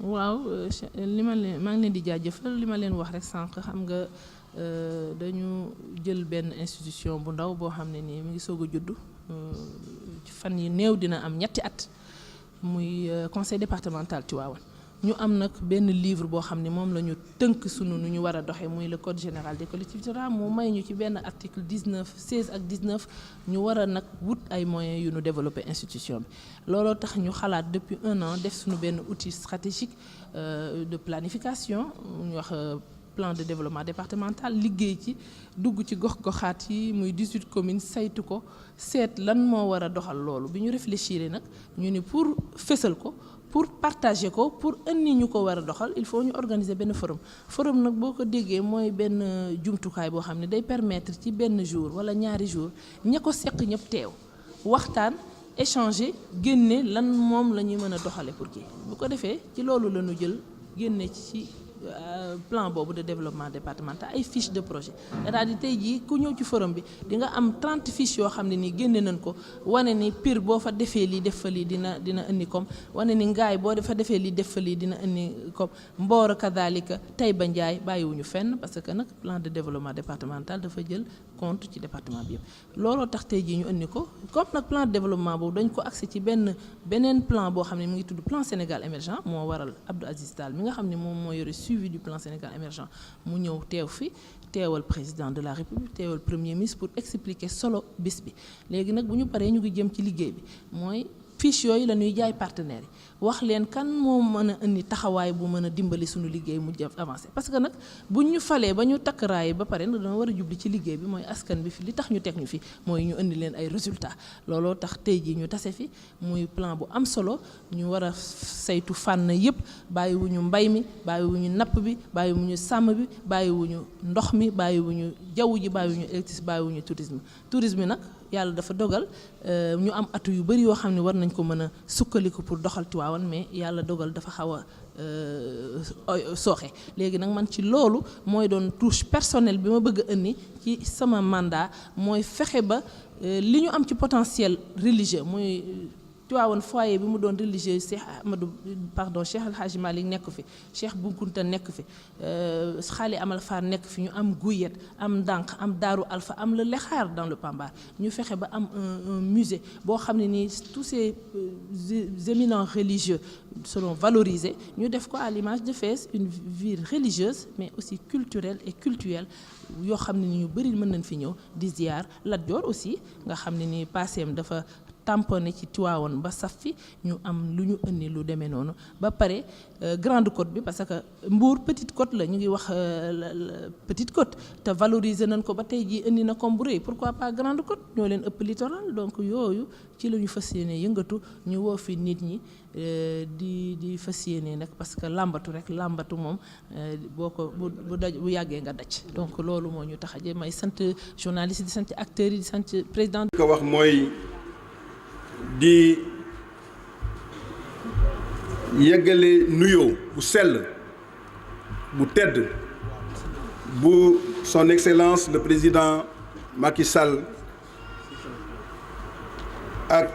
waaw li ma leen maa ngi leen di jaajëfal li ma leen wax rek sànq xam nga dañu jël benn institution bu ndaw boo xam ne nii mi ngi soog a juddu fan yi néew dina am ñetti at muy conseil départemental Tivaouane ñu am nag benn livre boo xam ne moom la ñu tënk sunu nu ñu war a doxee muy le code général des collectivités rurales mu may ñu ci benn article 16 ak 19 ñu war a nag wut ay moyens yu ñu développer institution bi looloo tax ñu xalaat depuis 1 an def suñu benn outil stratégique de planification ñu wax plan de développement départemental liggéey ci dugg ci gox-goxaat yi muy 18 communes saytu ko seet lan moo war a doxal loolu bi ñu réfléchir nag ñu ni pour fësal ko pour partager ko pour indi ñu ko war a doxal il faut ñu organiser benn forum nag boo ko déggee mooy benn jumtukaay boo xam ne day permettre ci benn jour wala ñaari jour ña ko seq ñëpp teew waxtaan échanger génne lan moom la ñuy mën a doxale pour kii bu ko defee ci loolu la ñu jël génne ci plan boobu de développement départemental ay fiches de projet c'est-à-dire tey jii ku ñëw ci forum bi di nga am 30 fiches yoo xam ne nii génne nañ ko wane ni Pire boo fa defee lii def fa lii dina indi comme wane ni Ngaay boo fa defee lii def fa lii dina indi comme Mboro kadhalika Taïba Ndiaye bàyyiwuñu fenn parce que nag plan de développement départemental dafa jël compte ci département bi yëpp looloo tax tey jii ñu indi ko comme nag plan de développement boobu dañ ko accès ci beneen plan boo xam ne mi ngi tudd plan Sénégal émergent moo waral Abdou Aziz Tall mi nga xam ne moom moo yore suivi du plan Sénégal émergent mu ñëw teew fi teewal président de la République teewal premier ministre pour expliquer solo bis bi léegi nag bu ñu paree ñu ngi jëm ci liggéey bi mooy fiche yooyu la ñuy jaay partenaires yi wax leen kan moo mën a indi taxawaay bu mën a dimbali suñu liggéey mu jëm avancé parce que nag bu ñu falee ba ñu takk raay ba pare nag dana war a jubli ci liggéey bi mooy askan bi fi li tax ñu teg ñu fi mooy ñu indi leen ay résultats looloo tax tey jii ñu tase fi muy plan bu am solo ñu war a saytu fànn yëpp bàyyiwuñu mbay mi bàyyiwuñu napp bi bàyyiwuñu sàmm bi bàyyiwuñu ndox mi bàyyiwuñu jaww ji bàyyiwuñu électricité bàyyiwuñu tourisme nag yàlla dafa dogal ñu am atu yu bari yoo xam ne war nañ ko mën a sukkandiku pour doxal Tivaouane mais yàlla dogal dafa xaw a sooxe léegi nag man ci loolu mooy doon touche personnelle bi ma bëgg a indi ci sama mandat mooy fexe ba li ñu am ci potentiel religieux muy Tivaouane foyer bi mu doon religieux Cheikh El Hadji Malick nekk fi Cheikh Bou Kounta nekk fi Xaali Amal Fall nekk fi ñu am Guyet am Ndànk am Daaru Alpha am le Lexaar dans le Pambar ñu fexe ba am un musée boo xam ne nii tous ces éminents religieux seront valorisés ñu def ko à l'image de Fès une ville religieuse mais aussi culturelle et cultuelle yoo xam ne ni ñu bëri mën nañ fi ñëw di ziar Lat Joor aussi nga xam ne ni passeem dafa tamponné ci Tivaouane ba saf fi ñu am lu ñu indi lu demee noonu ba pare grande côte bi parce que Mbour petite côte la ñu ngi wax petite côte te valoriser nañ ko ba tey jii indi na comme bu rëy pourquoi pas grande côte ñoo leen ëpp littoral donc yooyu ci la ñu fas yéene yëngatu ñu woo fi nit ñi di fas yéene nag parce que làmbatu rek làmbatu moom boo ko bu yàggee nga daj donc loolu moo ñu tax a jëm may sant journaliste di sant acteurs yi di sant président. ko wax mooy. di yeggale nuyoo bu sell bu tedd bu son excellence le président Macky Sall ak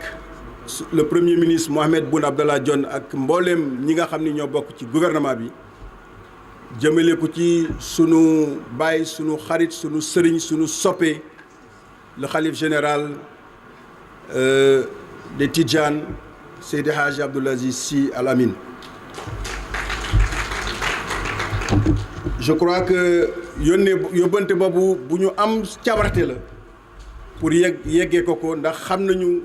le premier ministre Mohamed Boun Abdallah Dionne ak mbooleem ñi nga xam ni ñoo bokk ci gouvernement bi jëmale ko ci sunu baay sunu xarit sunu sëriñ sunu soppe le khalife général de Tidjane Seydi Hadji Abdoul Aziz Sy Al Amine. Je crois que yóbbante boobu bu ñu am cawarte la pour yeggee ko ndax xam nañu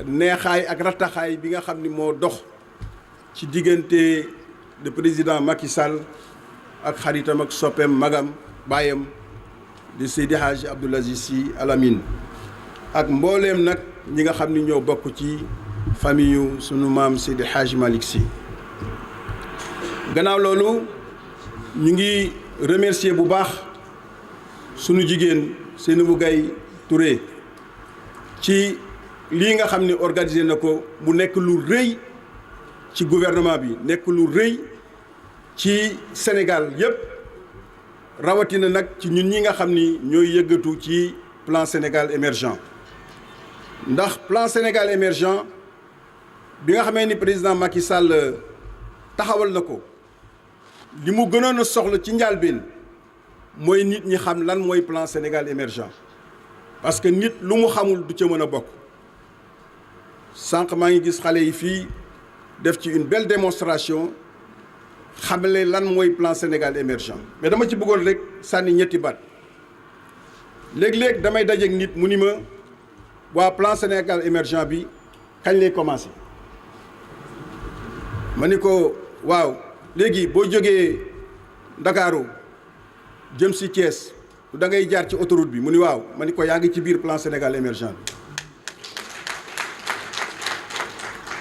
neexaay ak rattaxaay bi nga xam ni moo dox ci diggante le président Macky Sall ak xaritam ak soppeem magam baayam de Seydi Hadji Abdoul Aziz Sy Al Amine ak mbooleem nag ñi nga xam ni ñoo bokk ci famille yu sunu maam Seydi Hadji Malick Sy. gannaaw loolu ñu ngi remercier bu baax sunu jigéen Seynabou Gaye Touré ci lii nga xam ni organisé na ko mu nekk lu rëy ci gouvernement bi nekk lu rëy ci Sénégal yépp rawatina nag ci ñun ñi nga xam ni ñooy yëggatu ci plan Sénégal émergent ndax plan Sénégal émergent bi nga xamee ni président Macky Sall taxawal na ko li mu gënoon a soxla ci njàlbéen mooy nit ñi xam lan mooy plan Sénégal émergent parce que nit lu mu xamul du ca mën a bokk sànq maa ngi gis xale yi fii def ci une belle démonstration xamle lan mooy plan Sénégal émergent mais dama ci bëggoon rek sànni ñetti baat léeg-léeg damay dajeek nit mu ni ma waa plan Sénégal émergent bi kañ lay commencé ma ni ko waaw léegi boo jógee Ndakaaru jëm si Thiès da ngay jaar ci autoroute bi mu ni waaw ma ni ko yaa ngi ci biir plan Sénégal émergent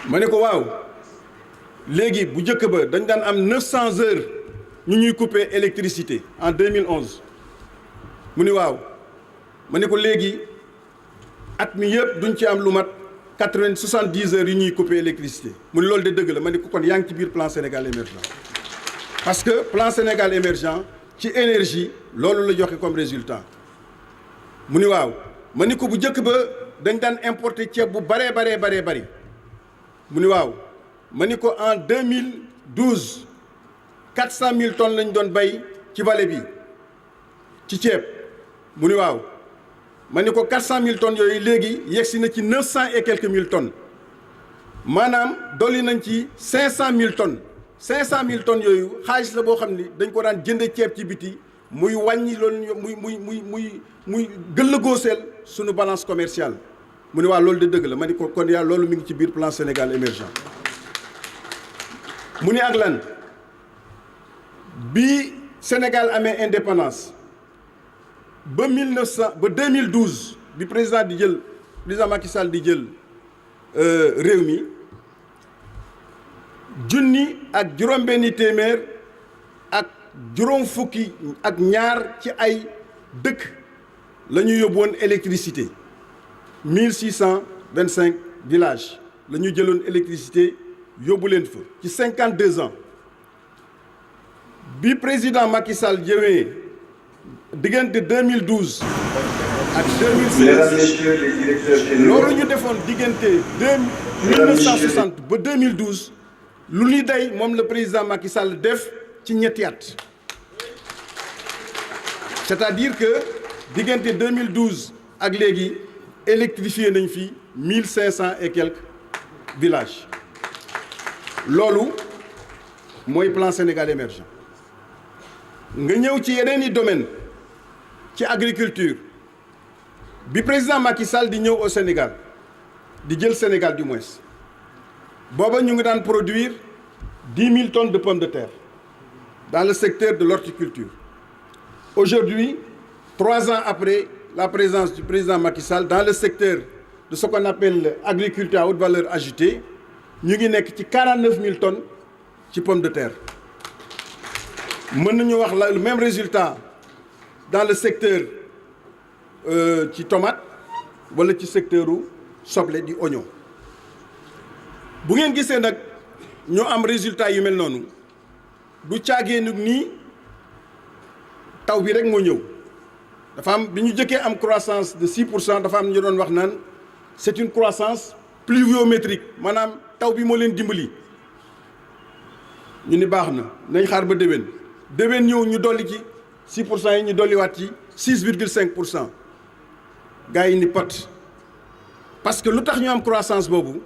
bi ma ni ko waaw léegi bu njëkk ba dañ daan am 900 heures ñu ñuy couper électricité en 2011 mu ni waaw ma ni ko léegi at mi yëpp duñ ci am lu mat 70 heures yu ñuy couper électricité mu ni loolu de dëgg la ma ni ko kon yaa ngi ci biir plan Sénégal émergent parce que plan Sénégal émergent ci énergie loolu la joxe comme résultat mu ni waaw ma ni ko bu njëkk ba dañ daan importer ceeb bu baree bari mu ni waaw ma ni ko en 2012 400 000 tonnes lañ doon bay ci vallée bi ci ceeb mu ni waaw ma ni ko 400 000 tonnes yooyu léegi yegsi na ci 900 et quelques mille tonnes maanaam dolli nañ ci 500 000 tonnes 500 000 tonnes yooyu xaalis la boo xam ni dañ ko daan jënde ceeb ci biti muy wàññi loolu muy gëllëgooseel suñu balance commerciale mu ni waa loolu de dëgg la ma ni ko kon yaa loolu mi ngi ci biir plan Sénégal émergent mu ni ak lan bi Sénégal amee indépendance ba 2012 bi président Macky Sall di jël réew mi junni ak juróom-benni téeméer ak juróom fukki ak ñaar ci ay dëkk la ñu yóbbu woon électricité 1625 villages la ñu jëloon électricité yóbbu leen fa ci 52 ans bi président Macky Sall jëwee diggante 2012 ak 2016 loolu ñu defoon diggante 1960 ba 2012 lu ni day moom la président Macky Sall def ci ñetti at c'est-à-dire que diggante 2012 ak léegi électrifié nañ fi 1500 et quelques villages loolu mooy plan Sénégal émergent nga ñëw ci yeneen i domaine ci agriculture bi président Macky Sall di ñëw au Sénégal di jël Sénégal du moins booba ñu ngi daan produire 10 000 tonnes de pommes de terre dans le secteur de l'horticulture. Aujourd'hui, 3 ans après la présence du président Macky Sall dans le secteur de ce qu'on appelle agriculture à haute valeur ajoutée ñu ngi nekk ci 49 000 tonnes ci pommes de terre. mën nañu wax la le même résultat dans le secteur ci tomate wala ci secteur u soble di oignon bu ngeen gisee nag ñu am résultat yu mel noonu du caagee nag nii taw bi rek moo ñëw dafa am bi ñu jëkkee am croissance de 6% dafa am ñu doon wax naan c'est une croissance pluviométrique maanaam taw bi moo leen dimbali ñu ni baax na nañ xaar ba déwén ñëw ñu dolli ci 6% yi ñu dolliwaat ci 6,5% gars yi ni pot parce que lu tax ñu am croissance boobu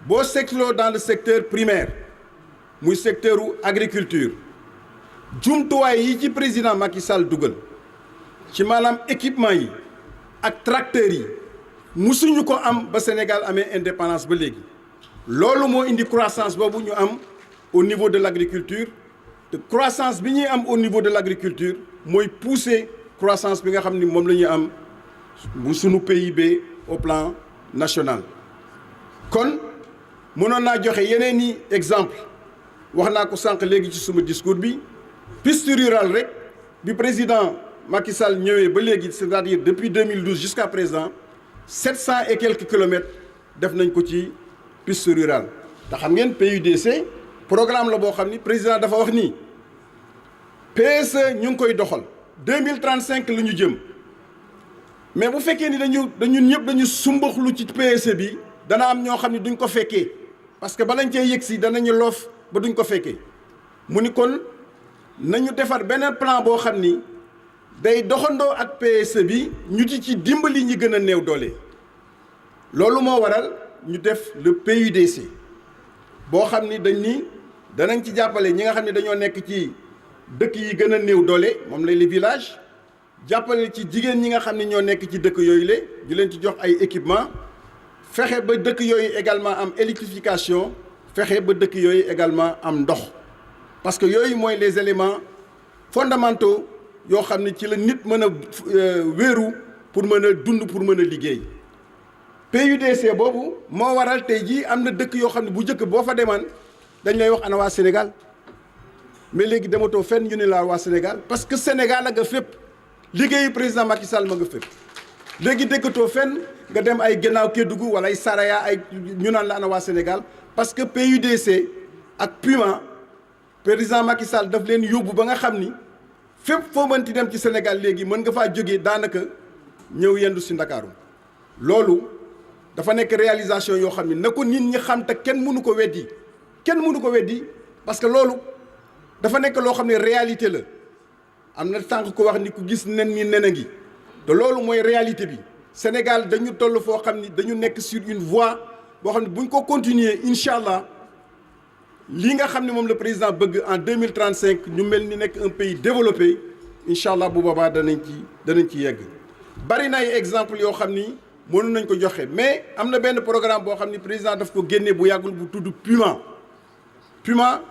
boo seetloo dans le secteur primaire muy secteur u agriculture jumtuwaay yi ci président Macky Sall dugal ci maanaam équipement yi ak tracteurs yi musuñu ko am ba Sénégal amee indépendance ba léegi loolu moo indi croissance boobu ñu am au niveau de l'agriculture te croissance bi ñuy am au niveau de l'agriculture mooy pousser croissance bi nga xam ni moom la ñuy am bu sunu PIB au plan national kon mënoon naa joxe yeneen i exemple wax naa ko sànq léegi ci suma discours bi piste rurale rek bi président Macky Sall ñëwee ba léegi c'est-à-dire depuis 2012 jusqu'à présent 700 et quelques kilomètres def nañ ko ci piste rurale te xam ngeen PUDC programme la boo xam ni président dafa wax nii PSE ñu ngi koy doxal 2035 la ñu jëm mais bu fekkee ni ñun ñëpp dañu sumbaxlu ci PSE bi dana am ñoo xam ne duñ ko fekkee parce que balañ cee yëg si danañu loof ba duñ ko fekkee mu ni kon nañu defar beneen plan boo xam ni day doxandoo ak PSE bi ñu ci dimbali ñi gën a néew doole. loolu moo waral ñu def le PUDC boo xam ni dañ ni danañ ci jàppale ñi nga xam ne dañoo nekk ci dëkk yi gën a néew doole moom lay les villages jàppale ci jigéen ñi nga xam ne ñoo nekk ci dëkk yooyu la ñu leen ci jox ay équipement fexe ba dëkk yooyu également am électrification fexe ba dëkk yooyu également am ndox parce que yooyu mooy les éléments fondamentaux yoo xam ne ci la nit mën a wéeru pour mën a dund pour mën a liggéey PUDC boobu moo waral tey jii am na dëkk yoo xam ne bu njëkk boo fa demaan dañ lay wax ana waa Sénégal mais léegi dematoo fenn ñu ne la waa Sénégal parce que Sénégal a nga fépp liggéeyu président Macky Sall ma nga fépp léegi dëkkatoo fenn nga dem ay Guinaw Kédougou wala ay Saraya ay ñu naan la ana waa Sénégal parce que PUDC ak PUMA président Macky Sall daf leen yóbbu ba nga xam ni fépp foo mënti dem ci Sénégal léegi mën nga faa jógee daanaka ñëw yendu si Ndakaaru loolu dafa nekk réalisation yoo xam ne na ko nit ñi xam te kenn mënu ko weddi parce que loolu dafa nekk loo xam ne réalité la am na sànq ko wax ni ku gis nen ni nen a ngi te loolu mooy réalité bi Sénégal dañu toll foo xam ni dañu nekk sur une voie boo xam ne bu ñu ko continuer incha allah li nga xam ne moom le président bëgg en 2035 ñu mel ni nekk un pays développé incha allah bu boobaa danañ ci yegg. bari na ay exemple yoo xam ni mënu nañ ko joxe mais am na benn programme boo xam ni président daf ko génne bu yàggul bu tudd PUMA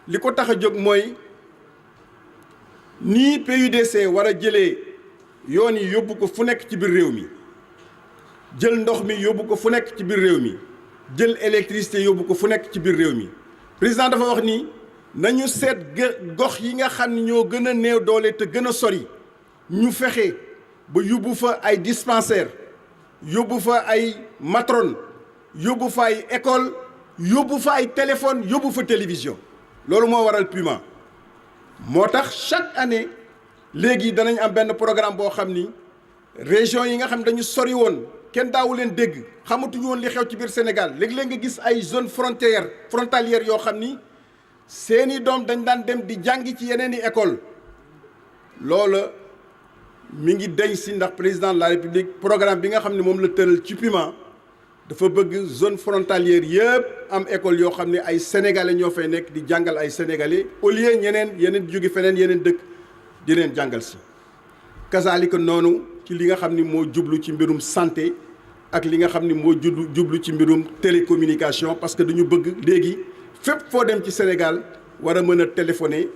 li ko tax a jóg mooy nii PUDC war a jëlee yoon yi yóbbu ko fu nekk ci biir réew mi jël ndox mi yóbbu ko fu nekk ci biir réew mi jël électricité yóbbu ko fu nekk ci biir réew mi président dafa wax ni nañu seet gox yi nga xam ni ñoo gën a néew doole te gën a sori ñu fexe ba yóbbu fa ay dispensaire yóbbu fa ay matrone yóbbu fa ay école yóbbu fa ay téléphone yóbbu fa télévision loolu moo waral PUMA moo tax chaque année léegi danañ am benn programme boo xam ni région yi nga xam dañu sori woon kenn daawu leen dégg xamatuñu woon li xew ci biir Sénégal léegi-léeg nga gis ay zone frontalière yoo xam ni seeni doom dañ daan dem di jàngi ci yeneen i école loola mi ngi deñ si ndax président de la République programme bi nga xam ne moom la tëral ci PUMA dafa bëgg zone frontalière yëpp am école yoo xam ne ay sénégalais ñoo fay nekk di jàngal ay sénégalais au lieu yeneen jóge feneen yeneen dëkk di leen jàngal si. kazaalika noonu ci li nga xam ni moo jublu ci mbirum santé ak li nga xam ni moo jublu ci mbirum télécommunication parce que dañu bëgg léegi fépp foo dem ci Sénégal war a mën a téléphoner